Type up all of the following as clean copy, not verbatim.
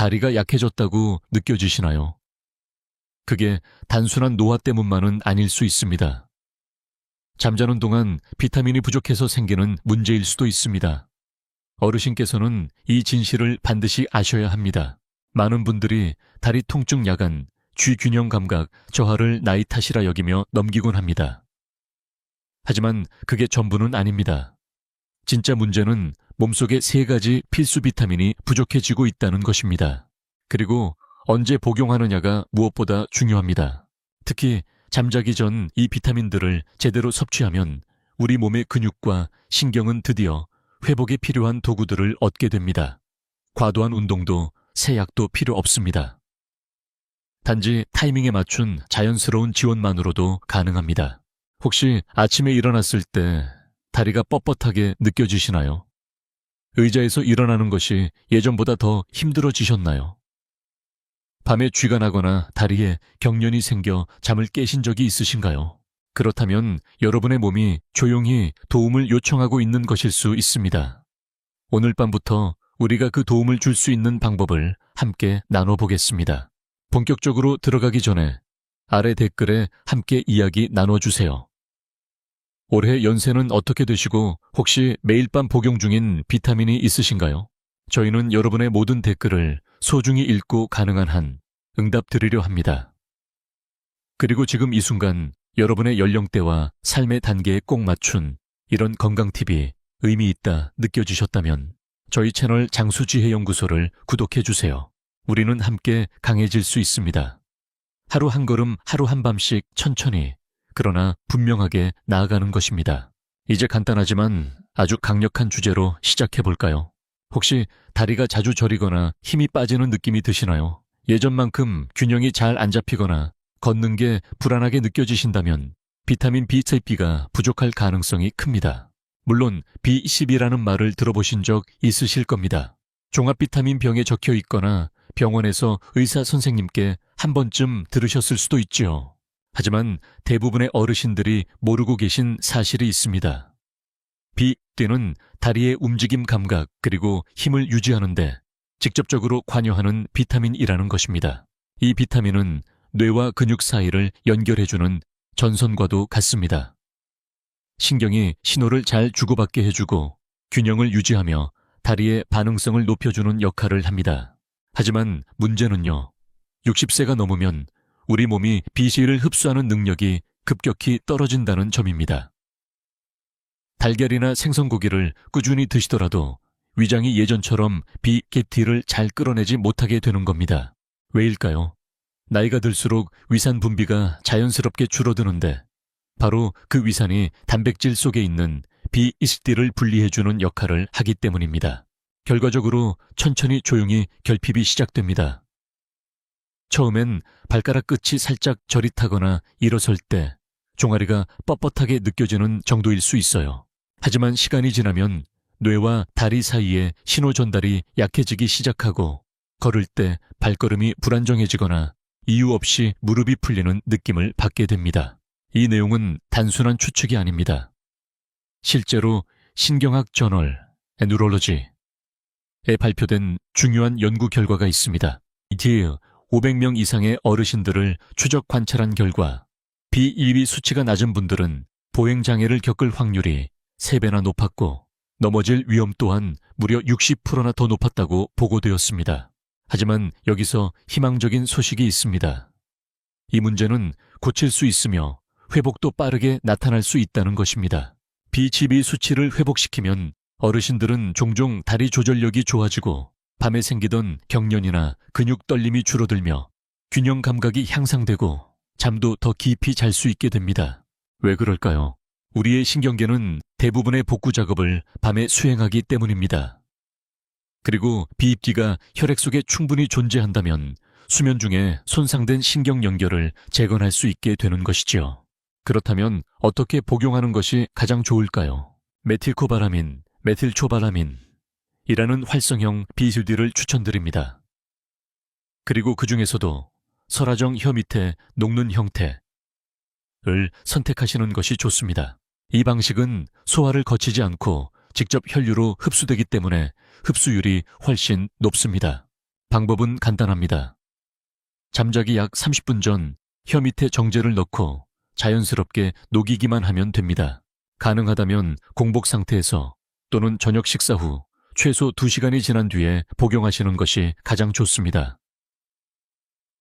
다리가 약해졌다고 느껴지시나요? 그게 단순한 노화 때문만은 아닐 수 있습니다. 잠자는 동안 비타민이 부족해서 생기는 문제일 수도 있습니다. 어르신께서는 이 진실을 반드시 아셔야 합니다. 많은 분들이 다리 통증 야간, 쥐 균형 감각 저하를 나이 탓이라 여기며 넘기곤 합니다. 하지만 그게 전부는 아닙니다. 진짜 문제는 몸속에 3가지 필수 비타민이 부족해지고 있다는 것입니다. 그리고 언제 복용하느냐가 무엇보다 중요합니다. 특히 잠자기 전 이 비타민들을 제대로 섭취하면 우리 몸의 근육과 신경은 드디어 회복에 필요한 도구들을 얻게 됩니다. 과도한 운동도 세약도 필요 없습니다. 단지 타이밍에 맞춘 자연스러운 지원만으로도 가능합니다. 혹시 아침에 일어났을 때 다리가 뻣뻣하게 느껴지시나요? 의자에서 일어나는 것이 예전보다 더 힘들어지셨나요? 밤에 쥐가 나거나 다리에 경련이 생겨 잠을 깨신 적이 있으신가요? 그렇다면 여러분의 몸이 조용히 도움을 요청하고 있는 것일 수 있습니다. 오늘 밤부터 우리가 그 도움을 줄 수 있는 방법을 함께 나눠보겠습니다. 본격적으로 들어가기 전에 아래 댓글에 함께 이야기 나눠주세요. 올해 연세는 어떻게 되시고 혹시 매일 밤 복용 중인 비타민이 있으신가요? 저희는 여러분의 모든 댓글을 소중히 읽고 가능한 한 응답 드리려 합니다. 그리고 지금 이 순간 여러분의 연령대와 삶의 단계에 꼭 맞춘 이런 건강팁이 의미 있다 느껴지셨다면 저희 채널 장수지혜연구소를 구독해주세요. 우리는 함께 강해질 수 있습니다. 하루 한 걸음 하루 한 밤씩 천천히 그러나 분명하게 나아가는 것입니다. 이제 간단하지만 아주 강력한 주제로 시작해볼까요? 혹시 다리가 자주 저리거나 힘이 빠지는 느낌이 드시나요? 예전만큼 균형이 잘 안 잡히거나 걷는 게 불안하게 느껴지신다면 비타민 B12가 부족할 가능성이 큽니다. 물론 B12라는 말을 들어보신 적 있으실 겁니다. 종합비타민 병에 적혀 있거나 병원에서 의사 선생님께 한 번쯤 들으셨을 수도 있지요. 하지만 대부분의 어르신들이 모르고 계신 사실이 있습니다. B12는 다리의 움직임 감각 그리고 힘을 유지하는데 직접적으로 관여하는 비타민이라는 것입니다. 이 비타민은 뇌와 근육 사이를 연결해주는 전선과도 같습니다. 신경이 신호를 잘 주고받게 해주고 균형을 유지하며 다리의 반응성을 높여주는 역할을 합니다. 하지만 문제는요, 60세가 넘으면 우리 몸이 BC를 흡수하는 능력이 급격히 떨어진다는 점입니다. 달걀이나 생선고기를 꾸준히 드시더라도 위장이 예전처럼 B-계티를 잘 끌어내지 못하게 되는 겁니다. 왜일까요? 나이가 들수록 위산 분비가 자연스럽게 줄어드는데 바로 그 위산이 단백질 속에 있는 B20D를 분리해주는 역할을 하기 때문입니다. 결과적으로 천천히 조용히 결핍이 시작됩니다. 처음엔 발가락 끝이 살짝 저릿하거나 일어설 때 종아리가 뻣뻣하게 느껴지는 정도일 수 있어요. 하지만 시간이 지나면 뇌와 다리 사이에 신호 전달이 약해지기 시작하고 걸을 때 발걸음이 불안정해지거나 이유 없이 무릎이 풀리는 느낌을 받게 됩니다. 이 내용은 단순한 추측이 아닙니다. 실제로 신경학 저널 뉴럴로지에 발표된 중요한 연구 결과가 있습니다. 이티에 500명 이상의 어르신들을 추적 관찰한 결과 B12 수치가 낮은 분들은 보행장애를 겪을 확률이 3배나 높았고 넘어질 위험 또한 무려 60%나 더 높았다고 보고되었습니다. 하지만 여기서 희망적인 소식이 있습니다. 이 문제는 고칠 수 있으며 회복도 빠르게 나타날 수 있다는 것입니다. B12 수치를 회복시키면 어르신들은 종종 다리 조절력이 좋아지고 밤에 생기던 경련이나 근육 떨림이 줄어들며 균형 감각이 향상되고 잠도 더 깊이 잘 수 있게 됩니다. 왜 그럴까요? 우리의 신경계는 대부분의 복구 작업을 밤에 수행하기 때문입니다. 그리고 비입기가 혈액 속에 충분히 존재한다면 수면 중에 손상된 신경 연결을 재건할 수 있게 되는 것이지요. 그렇다면 어떻게 복용하는 것이 가장 좋을까요? 메틸코바라민, 메틸초바라민이라는 활성형 비수디를 추천드립니다. 그리고 그 중에서도 설화정 혀 밑에 녹는 형태를 선택하시는 것이 좋습니다. 이 방식은 소화를 거치지 않고 직접 혈류로 흡수되기 때문에 흡수율이 훨씬 높습니다. 방법은 간단합니다. 잠자기 약 30분 전 혀 밑에 정제를 넣고 자연스럽게 녹이기만 하면 됩니다. 가능하다면 공복 상태에서 또는 저녁 식사 후 최소 2시간이 지난 뒤에 복용하시는 것이 가장 좋습니다.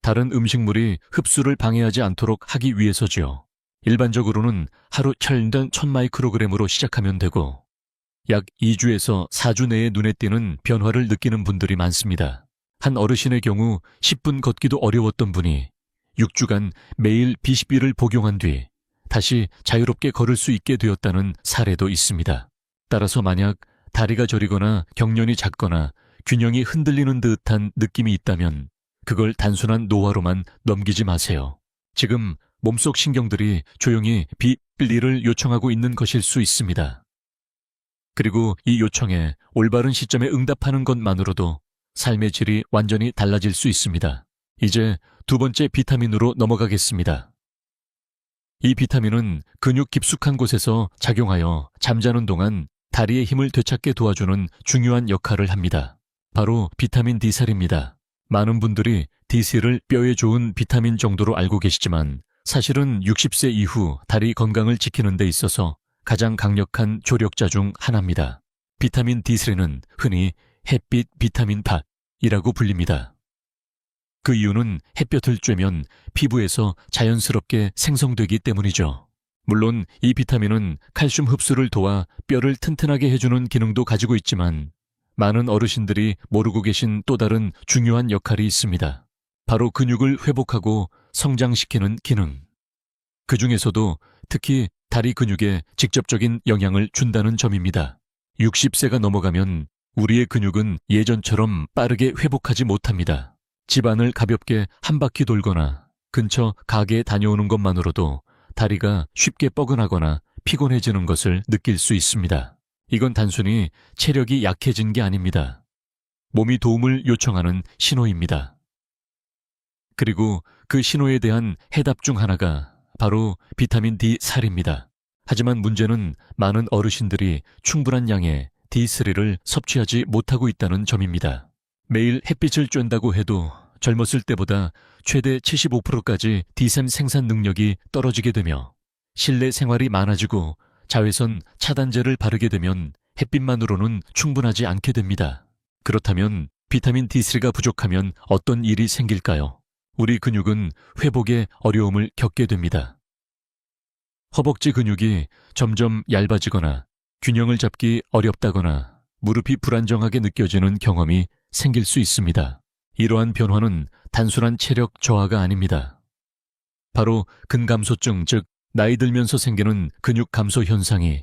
다른 음식물이 흡수를 방해하지 않도록 하기 위해서지요. 일반적으로는 하루 혈당 1000마이크로그램으로 시작하면 되고 약 2주에서 4주 내에 눈에 띄는 변화를 느끼는 분들이 많습니다. 한 어르신의 경우 10분 걷기도 어려웠던 분이 6주간 매일 B12를 복용한 뒤 다시 자유롭게 걸을 수 있게 되었다는 사례도 있습니다. 따라서 만약 다리가 저리거나 경련이 작거나 균형이 흔들리는 듯한 느낌이 있다면 그걸 단순한 노화로만 넘기지 마세요. 지금 몸속 신경들이 조용히 B12를 요청하고 있는 것일 수 있습니다. 그리고 이 요청에 올바른 시점에 응답하는 것만으로도 삶의 질이 완전히 달라질 수 있습니다. 이제 두 번째 비타민으로 넘어가겠습니다. 이 비타민은 근육 깊숙한 곳에서 작용하여 잠자는 동안 다리의 힘을 되찾게 도와주는 중요한 역할을 합니다. 바로 비타민 D살입니다. 많은 분들이 D살을 뼈에 좋은 비타민 정도로 알고 계시지만 사실은 60세 이후 다리 건강을 지키는 데 있어서 가장 강력한 조력자 중 하나입니다. 비타민 D3는 흔히 햇빛 비타민 밭이라고 불립니다. 그 이유는 햇볕을 쬐면 피부에서 자연스럽게 생성되기 때문이죠. 물론 이 비타민은 칼슘 흡수를 도와 뼈를 튼튼하게 해주는 기능도 가지고 있지만 많은 어르신들이 모르고 계신 또 다른 중요한 역할이 있습니다. 바로 근육을 회복하고 성장시키는 기능. 그 중에서도 특히 다리 근육에 직접적인 영향을 준다는 점입니다. 60세가 넘어가면 우리의 근육은 예전처럼 빠르게 회복하지 못합니다. 집안을 가볍게 한 바퀴 돌거나 근처 가게에 다녀오는 것만으로도 다리가 쉽게 뻐근하거나 피곤해지는 것을 느낄 수 있습니다. 이건 단순히 체력이 약해진 게 아닙니다. 몸이 도움을 요청하는 신호입니다. 그리고 그 신호에 대한 해답 중 하나가 바로 비타민 D살입니다. 하지만 문제는 많은 어르신들이 충분한 양의 D3를 섭취하지 못하고 있다는 점입니다. 매일 햇빛을 쬐다고 해도 젊었을 때보다 최대 75%까지 D3 생산 능력이 떨어지게 되며 실내 생활이 많아지고 자외선 차단제를 바르게 되면 햇빛만으로는 충분하지 않게 됩니다. 그렇다면 비타민 D3가 부족하면 어떤 일이 생길까요? 우리 근육은 회복에 어려움을 겪게 됩니다. 허벅지 근육이 점점 얇아지거나 균형을 잡기 어렵다거나 무릎이 불안정하게 느껴지는 경험이 생길 수 있습니다. 이러한 변화는 단순한 체력 저하가 아닙니다. 바로 근감소증, 즉 나이 들면서 생기는 근육 감소 현상이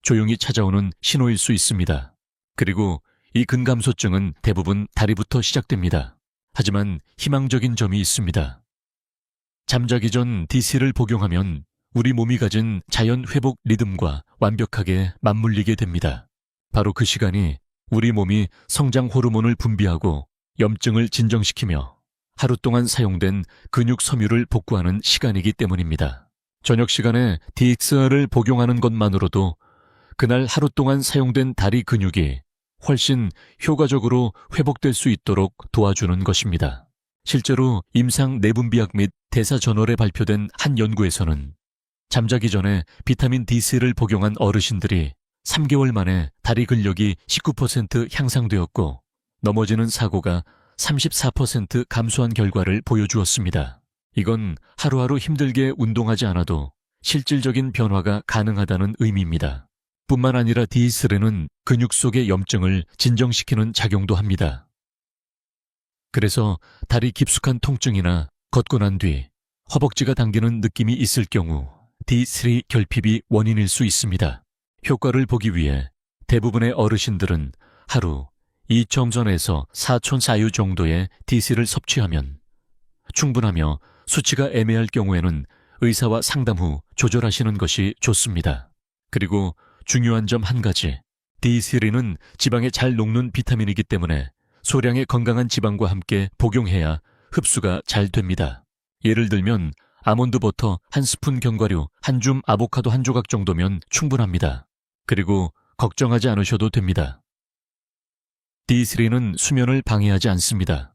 조용히 찾아오는 신호일 수 있습니다. 그리고 이 근감소증은 대부분 다리부터 시작됩니다. 하지만 희망적인 점이 있습니다. 잠자기 전 D3를 복용하면 우리 몸이 가진 자연 회복 리듬과 완벽하게 맞물리게 됩니다. 바로 그 시간이 우리 몸이 성장 호르몬을 분비하고 염증을 진정시키며 하루 동안 사용된 근육 섬유를 복구하는 시간이기 때문입니다. 저녁 시간에 DXR을 복용하는 것만으로도 그날 하루 동안 사용된 다리 근육이 훨씬 효과적으로 회복될 수 있도록 도와주는 것입니다. 실제로 임상 내분비학 및 대사 저널에 발표된 한 연구에서는 잠자기 전에 비타민 D3를 복용한 어르신들이 3개월 만에 다리 근력이 19% 향상되었고 넘어지는 사고가 34% 감소한 결과를 보여주었습니다. 이건 하루하루 힘들게 운동하지 않아도 실질적인 변화가 가능하다는 의미입니다. 뿐만 아니라 D3는 근육 속의 염증을 진정시키는 작용도 합니다. 그래서 다리 깊숙한 통증이나 걷고 난 뒤 허벅지가 당기는 느낌이 있을 경우 D3 결핍이 원인일 수 있습니다. 효과를 보기 위해 대부분의 어르신들은 하루 2,000전에서 4,000사유 정도의 D3를 섭취하면 충분하며 수치가 애매할 경우에는 의사와 상담 후 조절하시는 것이 좋습니다. 그리고 중요한 점 한 가지, D3는 지방에 잘 녹는 비타민이기 때문에 소량의 건강한 지방과 함께 복용해야 흡수가 잘 됩니다. 예를 들면 아몬드 버터 한 스푼 견과류, 한 줌 아보카도 한 조각 정도면 충분합니다. 그리고 걱정하지 않으셔도 됩니다. D3는 수면을 방해하지 않습니다.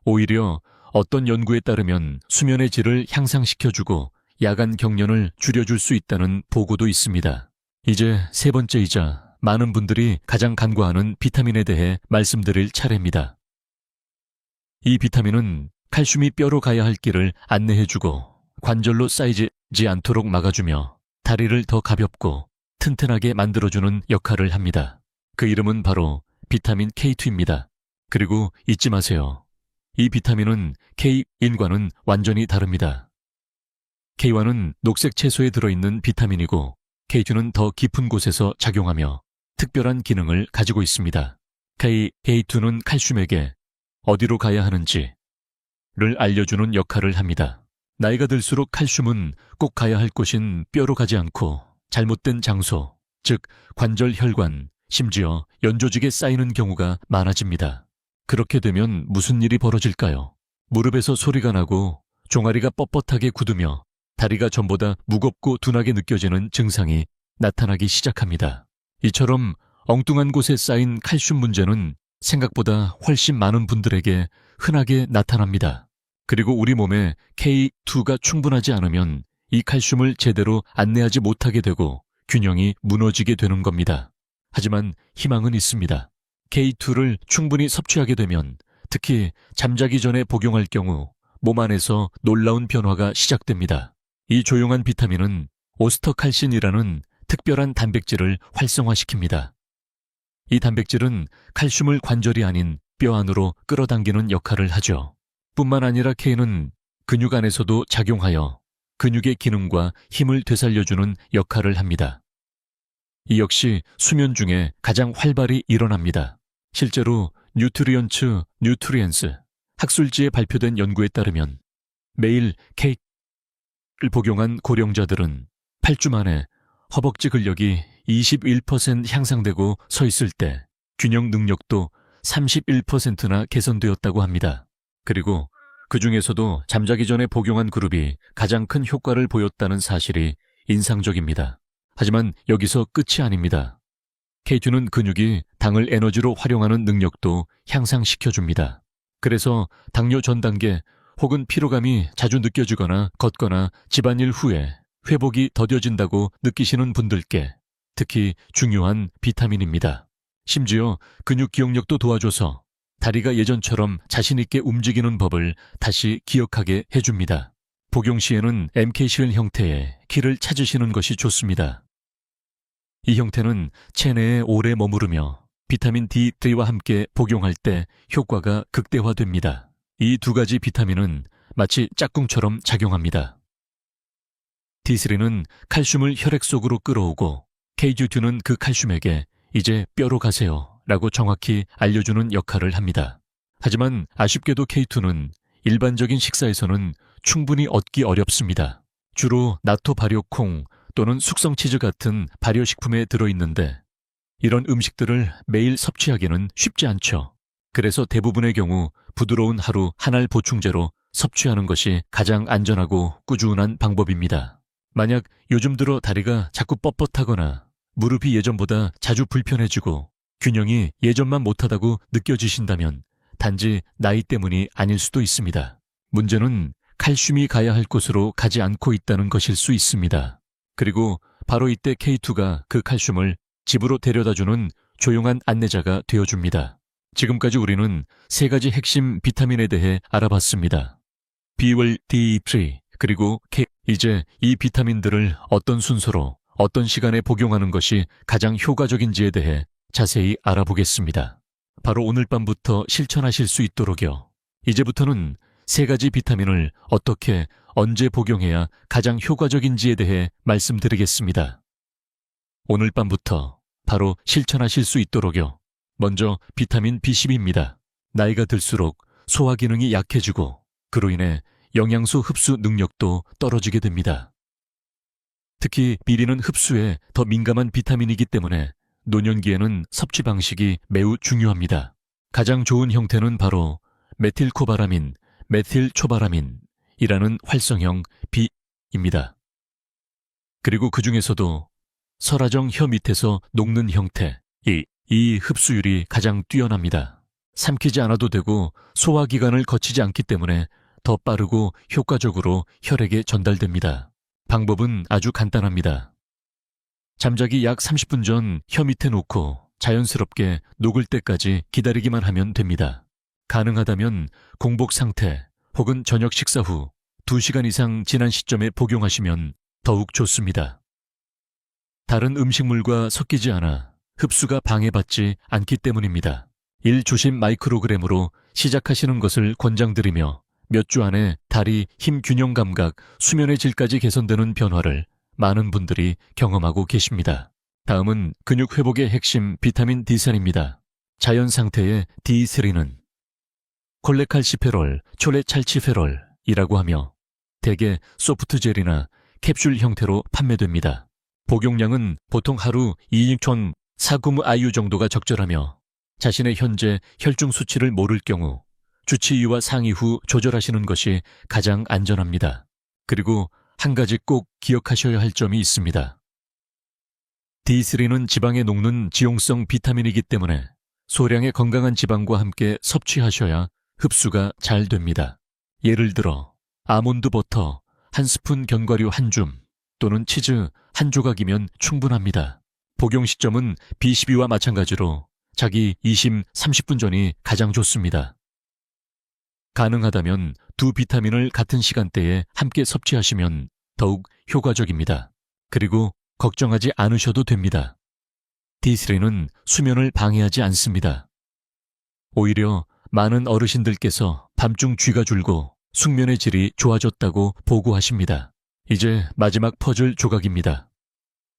오히려 어떤 연구에 따르면 수면의 질을 향상시켜주고 야간 경련을 줄여줄 수 있다는 보고도 있습니다. 이제 세 번째이자 많은 분들이 가장 간과하는 비타민에 대해 말씀드릴 차례입니다. 이 비타민은 칼슘이 뼈로 가야 할 길을 안내해주고 관절로 쌓이지 않도록 막아주며 다리를 더 가볍고 튼튼하게 만들어주는 역할을 합니다. 그 이름은 바로 비타민 K2입니다. 그리고 잊지 마세요. 이 비타민은 K인과는 완전히 다릅니다. K1은 녹색 채소에 들어있는 비타민이고 K2는 더 깊은 곳에서 작용하며 특별한 기능을 가지고 있습니다. K2는 칼슘에게 어디로 가야 하는지를 알려주는 역할을 합니다. 나이가 들수록 칼슘은 꼭 가야 할 곳인 뼈로 가지 않고 잘못된 장소, 즉 관절 혈관, 심지어 연조직에 쌓이는 경우가 많아집니다. 그렇게 되면 무슨 일이 벌어질까요? 무릎에서 소리가 나고 종아리가 뻣뻣하게 굳으며 다리가 전보다 무겁고 둔하게 느껴지는 증상이 나타나기 시작합니다. 이처럼 엉뚱한 곳에 쌓인 칼슘 문제는 생각보다 훨씬 많은 분들에게 흔하게 나타납니다. 그리고 우리 몸에 K2가 충분하지 않으면 이 칼슘을 제대로 안내하지 못하게 되고 균형이 무너지게 되는 겁니다. 하지만 희망은 있습니다. K2를 충분히 섭취하게 되면 특히 잠자기 전에 복용할 경우 몸 안에서 놀라운 변화가 시작됩니다. 이 조용한 비타민은 오스터칼신이라는 특별한 단백질을 활성화시킵니다. 이 단백질은 칼슘을 관절이 아닌 뼈 안으로 끌어당기는 역할을 하죠. 뿐만 아니라 K는 근육 안에서도 작용하여 근육의 기능과 힘을 되살려주는 역할을 합니다. 이 역시 수면 중에 가장 활발히 일어납니다. 실제로 뉴트리언스 학술지에 발표된 연구에 따르면 매일 K를 복용한 고령자들은 8주 만에 허벅지 근력이 21% 향상되고 서 있을 때 균형 능력도 31%나 개선되었다고 합니다. 그리고 그 중에서도 잠자기 전에 복용한 그룹이 가장 큰 효과를 보였다는 사실이 인상적입니다. 하지만 여기서 끝이 아닙니다. K2는 근육이 당을 에너지로 활용하는 능력도 향상시켜줍니다. 그래서 당뇨 전 단계 혹은 피로감이 자주 느껴지거나 걷거나 집안일 후에 회복이 더뎌진다고 느끼시는 분들께 특히 중요한 비타민입니다. 심지어 근육 기억력도 도와줘서 다리가 예전처럼 자신있게 움직이는 법을 다시 기억하게 해줍니다. 복용 시에는 MKCL 형태의 키를 찾으시는 것이 좋습니다. 이 형태는 체내에 오래 머무르며 비타민 D3와 함께 복용할 때 효과가 극대화됩니다. 이 두 가지 비타민은 마치 짝꿍처럼 작용합니다. D3는 칼슘을 혈액 속으로 끌어오고 K2는 그 칼슘에게 이제 뼈로 가세요 라고 정확히 알려주는 역할을 합니다. 하지만 아쉽게도 K2는 일반적인 식사에서는 충분히 얻기 어렵습니다. 주로 나토 발효 콩 또는 숙성 치즈 같은 발효식품에 들어있는데 이런 음식들을 매일 섭취하기는 쉽지 않죠. 그래서 대부분의 경우 부드러운 하루 한 알 보충제로 섭취하는 것이 가장 안전하고 꾸준한 방법입니다. 만약 요즘 들어 다리가 자꾸 뻣뻣하거나 무릎이 예전보다 자주 불편해지고 균형이 예전만 못하다고 느껴지신다면 단지 나이 때문이 아닐 수도 있습니다. 문제는 칼슘이 가야 할 곳으로 가지 않고 있다는 것일 수 있습니다. 그리고 바로 이때 K2가 그 칼슘을 집으로 데려다주는 조용한 안내자가 되어줍니다. 지금까지 우리는 세 가지 핵심 비타민에 대해 알아봤습니다. B1, D3, 그리고 K. 이제 이 비타민들을 어떤 순서로 어떤 시간에 복용하는 것이 가장 효과적인지에 대해 자세히 알아보겠습니다. 바로 오늘 밤부터 실천하실 수 있도록요. 이제부터는 세 가지 비타민을 어떻게 언제 복용해야 가장 효과적인지에 대해 말씀드리겠습니다. 오늘 밤부터 바로 실천하실 수 있도록요. 먼저 비타민 B12입니다. 나이가 들수록 소화 기능이 약해지고 그로 인해 영양소 흡수 능력도 떨어지게 됩니다. 특히 비리는 흡수에 더 민감한 비타민이기 때문에 노년기에는 섭취 방식이 매우 중요합니다. 가장 좋은 형태는 바로 메틸코바라민, 메틸초바라민이라는 활성형 B입니다. 그리고 그 중에서도 설화정 혀 밑에서 녹는 형태, 이 흡수율이 가장 뛰어납니다. 삼키지 않아도 되고 소화기관을 거치지 않기 때문에 더 빠르고 효과적으로 혈액에 전달됩니다. 방법은 아주 간단합니다. 잠자기 약 30분 전 혀 밑에 놓고 자연스럽게 녹을 때까지 기다리기만 하면 됩니다. 가능하다면 공복 상태 혹은 저녁 식사 후 2시간 이상 지난 시점에 복용하시면 더욱 좋습니다. 다른 음식물과 섞이지 않아 흡수가 방해받지 않기 때문입니다. 1조심 마이크로그램으로 시작하시는 것을 권장드리며 몇 주 안에 다리 힘 균형 감각, 수면의 질까지 개선되는 변화를 많은 분들이 경험하고 계십니다. 다음은 근육 회복의 핵심 비타민 D3입니다. 자연 상태의 D3는 콜레칼시페롤, 초레찰치페롤이라고 하며 대개 소프트젤이나 캡슐 형태로 판매됩니다. 복용량은 보통 하루 2천 4g IU 정도가 적절하며 자신의 현재 혈중 수치를 모를 경우 주치의와 상의 후 조절하시는 것이 가장 안전합니다. 그리고 한 가지 꼭 기억하셔야 할 점이 있습니다. D3는 지방에 녹는 지용성 비타민이기 때문에 소량의 건강한 지방과 함께 섭취하셔야 흡수가 잘 됩니다. 예를 들어 아몬드 버터 1스푼 견과류 1줌 또는 치즈 1조각이면 충분합니다. 복용 시점은 B12와 마찬가지로 자기 20, 30분 전이 가장 좋습니다. 가능하다면 두 비타민을 같은 시간대에 함께 섭취하시면 더욱 효과적입니다. 그리고 걱정하지 않으셔도 됩니다. D3는 수면을 방해하지 않습니다. 오히려 많은 어르신들께서 밤중 쥐가 줄고 숙면의 질이 좋아졌다고 보고하십니다. 이제 마지막 퍼즐 조각입니다.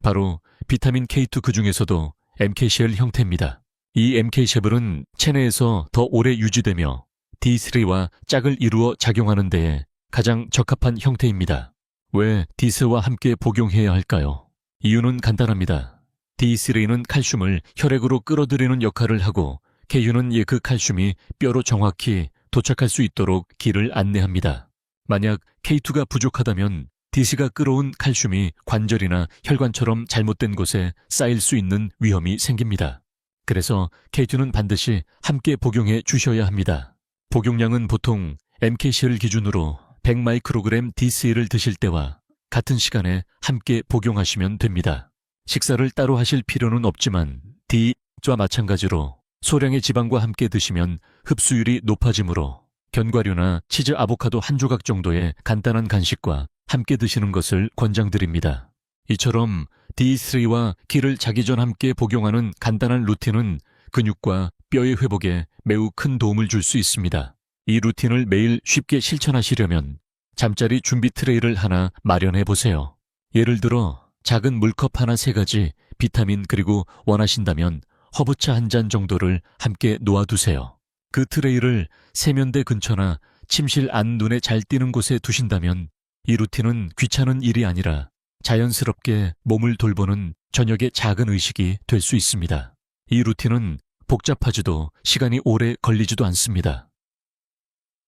바로 비타민 K2 그 중에서도 MKCL 형태입니다. 이 MKCL은 체내에서 더 오래 유지되며 D3와 짝을 이루어 작용하는 데에 가장 적합한 형태입니다. 왜 D3와 함께 복용해야 할까요? 이유는 간단합니다. D3는 칼슘을 혈액으로 끌어들이는 역할을 하고 K2는 그 칼슘이 뼈로 정확히 도착할 수 있도록 길을 안내합니다. 만약 K2가 부족하다면 D3가 끌어온 칼슘이 관절이나 혈관처럼 잘못된 곳에 쌓일 수 있는 위험이 생깁니다. 그래서 K2는 반드시 함께 복용해 주셔야 합니다. 복용량은 보통 MKC를 기준으로 100마이크로그램 D3를 드실 때와 같은 시간에 함께 복용하시면 됩니다. 식사를 따로 하실 필요는 없지만 D와 마찬가지로 소량의 지방과 함께 드시면 흡수율이 높아지므로 견과류나 치즈 아보카도 1조각 정도의 간단한 간식과 함께 드시는 것을 권장드립니다. 이처럼 D3와 K를 자기 전 함께 복용하는 간단한 루틴은 근육과 뼈의 회복에 매우 큰 도움을 줄 수 있습니다. 이 루틴을 매일 쉽게 실천하시려면 잠자리 준비 트레이를 하나 마련해 보세요. 예를 들어 작은 물컵 하나 3가지 비타민 그리고 원하신다면 허브차 1잔 정도를 함께 놓아두세요. 그 트레이를 세면대 근처나 침실 안 눈에 잘 띄는 곳에 두신다면 이 루틴은 귀찮은 일이 아니라 자연스럽게 몸을 돌보는 저녁의 작은 의식이 될 수 있습니다. 이 루틴은 복잡하지도 시간이 오래 걸리지도 않습니다.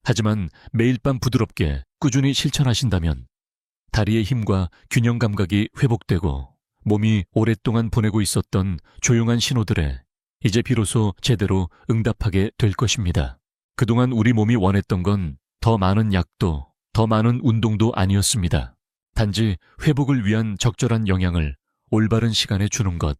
하지만 매일 밤 부드럽게 꾸준히 실천하신다면 다리의 힘과 균형 감각이 회복되고 몸이 오랫동안 보내고 있었던 조용한 신호들에 이제 비로소 제대로 응답하게 될 것입니다. 그동안 우리 몸이 원했던 건 더 많은 약도 더 많은 운동도 아니었습니다. 단지 회복을 위한 적절한 영양을 올바른 시간에 주는 것.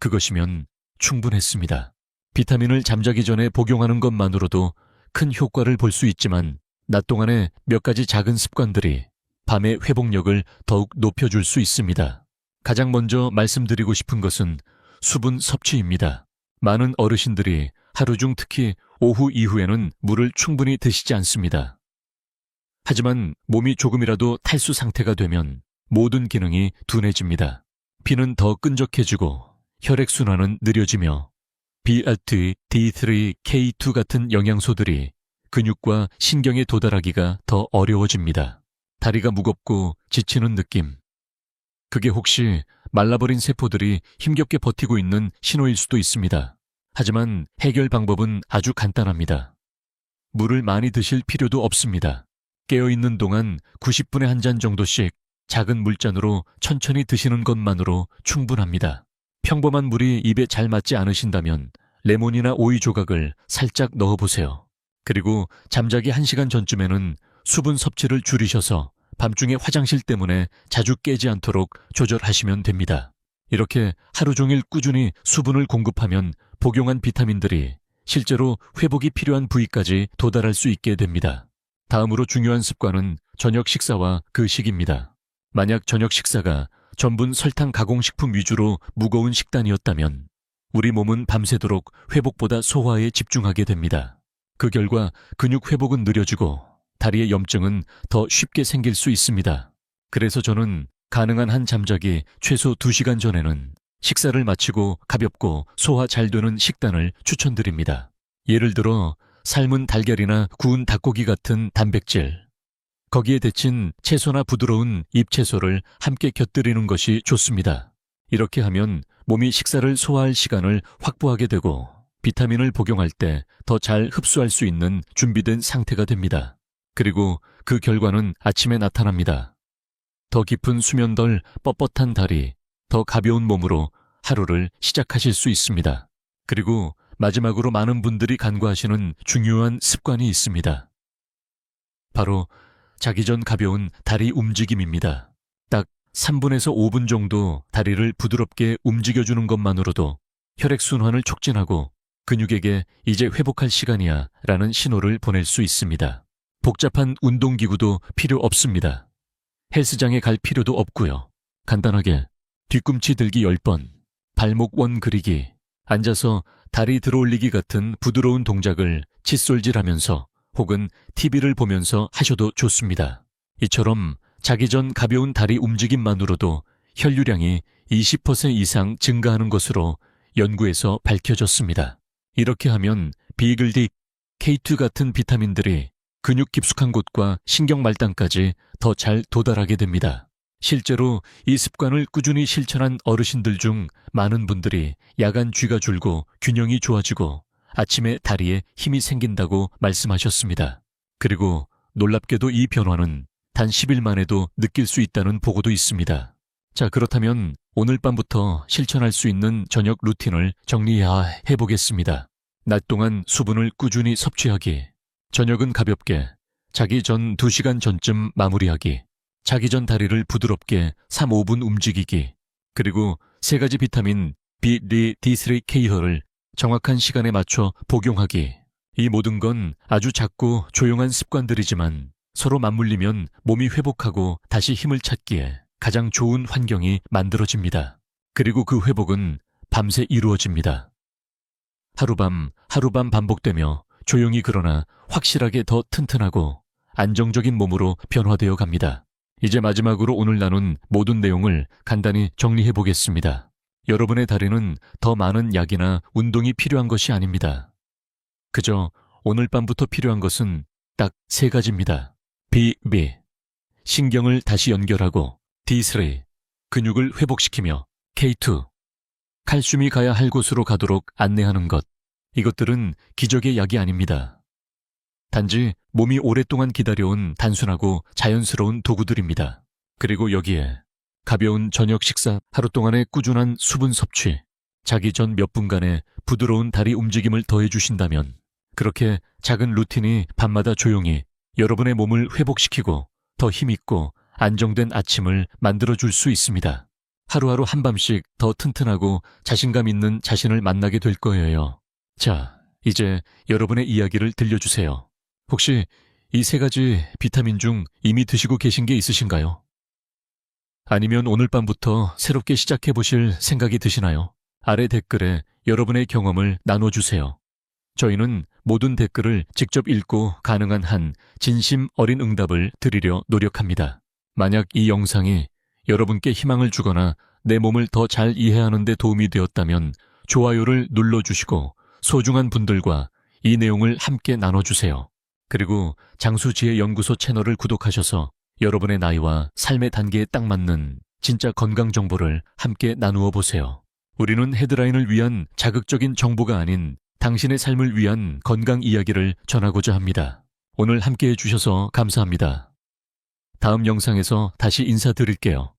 그것이면 충분했습니다. 비타민을 잠자기 전에 복용하는 것만으로도 큰 효과를 볼 수 있지만 낮 동안에 몇 가지 작은 습관들이 밤의 회복력을 더욱 높여줄 수 있습니다. 가장 먼저 말씀드리고 싶은 것은 수분 섭취입니다. 많은 어르신들이 하루 중 특히 오후 이후에는 물을 충분히 드시지 않습니다. 하지만 몸이 조금이라도 탈수 상태가 되면 모든 기능이 둔해집니다. 피는 더 끈적해지고 혈액순환은 느려지며 BRT, D3, K2 같은 영양소들이 근육과 신경에 도달하기가 더 어려워집니다. 다리가 무겁고 지치는 느낌. 그게 혹시 말라버린 세포들이 힘겹게 버티고 있는 신호일 수도 있습니다. 하지만 해결 방법은 아주 간단합니다. 물을 많이 드실 필요도 없습니다. 깨어있는 동안 90분에 1잔 정도씩 작은 물잔으로 천천히 드시는 것만으로 충분합니다. 평범한 물이 입에 잘 맞지 않으신다면 레몬이나 오이 조각을 살짝 넣어보세요. 그리고 잠자기 1시간 전쯤에는 수분 섭취를 줄이셔서 밤중에 화장실 때문에 자주 깨지 않도록 조절하시면 됩니다. 이렇게 하루 종일 꾸준히 수분을 공급하면 복용한 비타민들이 실제로 회복이 필요한 부위까지 도달할 수 있게 됩니다. 다음으로 중요한 습관은 저녁 식사와 그 시기입니다. 만약 저녁 식사가 전분 설탕 가공식품 위주로 무거운 식단이었다면 우리 몸은 밤새도록 회복보다 소화에 집중하게 됩니다. 그 결과 근육 회복은 느려지고 다리의 염증은 더 쉽게 생길 수 있습니다. 그래서 저는 가능한 한 잠자기 최소 2시간 전에는 식사를 마치고 가볍고 소화 잘 되는 식단을 추천드립니다. 예를 들어 삶은 달걀이나 구운 닭고기 같은 단백질, 거기에 데친 채소나 부드러운 잎채소를 함께 곁들이는 것이 좋습니다. 이렇게 하면 몸이 식사를 소화할 시간을 확보하게 되고 비타민을 복용할 때 더 잘 흡수할 수 있는 준비된 상태가 됩니다. 그리고 그 결과는 아침에 나타납니다. 더 깊은 수면 덜 뻣뻣한 다리, 더 가벼운 몸으로 하루를 시작하실 수 있습니다. 그리고 마지막으로 많은 분들이 간과하시는 중요한 습관이 있습니다. 바로 자기 전 가벼운 다리 움직임입니다. 딱 3분에서 5분 정도 다리를 부드럽게 움직여주는 것만으로도 혈액순환을 촉진하고 근육에게 이제 회복할 시간이야 라는 신호를 보낼 수 있습니다. 복잡한 운동기구도 필요 없습니다. 헬스장에 갈 필요도 없고요. 간단하게 뒤꿈치 들기 10번, 발목 원 그리기, 앉아서 다리 들어올리기 같은 부드러운 동작을 칫솔질하면서 혹은 TV를 보면서 하셔도 좋습니다. 이처럼 자기 전 가벼운 다리 움직임만으로도 혈류량이 20% 이상 증가하는 것으로 연구에서 밝혀졌습니다. 이렇게 하면 비글딕, K2 같은 비타민들이 근육 깊숙한 곳과 신경 말단까지 더 잘 도달하게 됩니다. 실제로 이 습관을 꾸준히 실천한 어르신들 중 많은 분들이 야간 쥐가 줄고 균형이 좋아지고 아침에 다리에 힘이 생긴다고 말씀하셨습니다. 그리고 놀랍게도 이 변화는 단 10일 만에도 느낄 수 있다는 보고도 있습니다. 자, 그렇다면 오늘 밤부터 실천할 수 있는 저녁 루틴을 정리해 보겠습니다. 낮 동안 수분을 꾸준히 섭취하기, 저녁은 가볍게 자기 전 2시간 전쯤 마무리하기, 자기 전 다리를 부드럽게 3, 5분 움직이기, 그리고 3가지 비타민 B, D, D3K혈을 정확한 시간에 맞춰 복용하기. 이 모든 건 아주 작고 조용한 습관들이지만 서로 맞물리면 몸이 회복하고 다시 힘을 찾기에 가장 좋은 환경이 만들어집니다. 그리고 그 회복은 밤새 이루어집니다. 하루밤 반복되며 조용히 그러나 확실하게 더 튼튼하고 안정적인 몸으로 변화되어 갑니다. 이제 마지막으로 오늘 나눈 모든 내용을 간단히 정리해 보겠습니다. 여러분의 다리는 더 많은 약이나 운동이 필요한 것이 아닙니다. 그저 오늘 밤부터 필요한 것은 딱 3가지입니다. B, 신경을 다시 연결하고, D3, 근육을 회복시키며, K2, 칼슘이 가야 할 곳으로 가도록 안내하는 것. 이것들은 기적의 약이 아닙니다. 단지 몸이 오랫동안 기다려온 단순하고 자연스러운 도구들입니다. 그리고 여기에 가벼운 저녁 식사, 하루 동안의 꾸준한 수분 섭취, 자기 전 몇 분간의 부드러운 다리 움직임을 더해주신다면 그렇게 작은 루틴이 밤마다 조용히 여러분의 몸을 회복시키고 더 힘있고 안정된 아침을 만들어줄 수 있습니다. 하루하루 한밤씩 더 튼튼하고 자신감 있는 자신을 만나게 될 거예요. 자, 이제 여러분의 이야기를 들려주세요. 혹시 이 3가지 비타민 중 이미 드시고 계신 게 있으신가요? 아니면 오늘 밤부터 새롭게 시작해보실 생각이 드시나요? 아래 댓글에 여러분의 경험을 나눠주세요. 저희는 모든 댓글을 직접 읽고 가능한 한 진심 어린 응답을 드리려 노력합니다. 만약 이 영상이 여러분께 희망을 주거나 내 몸을 더 잘 이해하는 데 도움이 되었다면 좋아요를 눌러주시고 소중한 분들과 이 내용을 함께 나눠주세요. 그리고 장수지혜연구소 채널을 구독하셔서 여러분의 나이와 삶의 단계에 딱 맞는 진짜 건강 정보를 함께 나누어 보세요. 우리는 헤드라인을 위한 자극적인 정보가 아닌 당신의 삶을 위한 건강 이야기를 전하고자 합니다. 오늘 함께 해주셔서 감사합니다. 다음 영상에서 다시 인사드릴게요.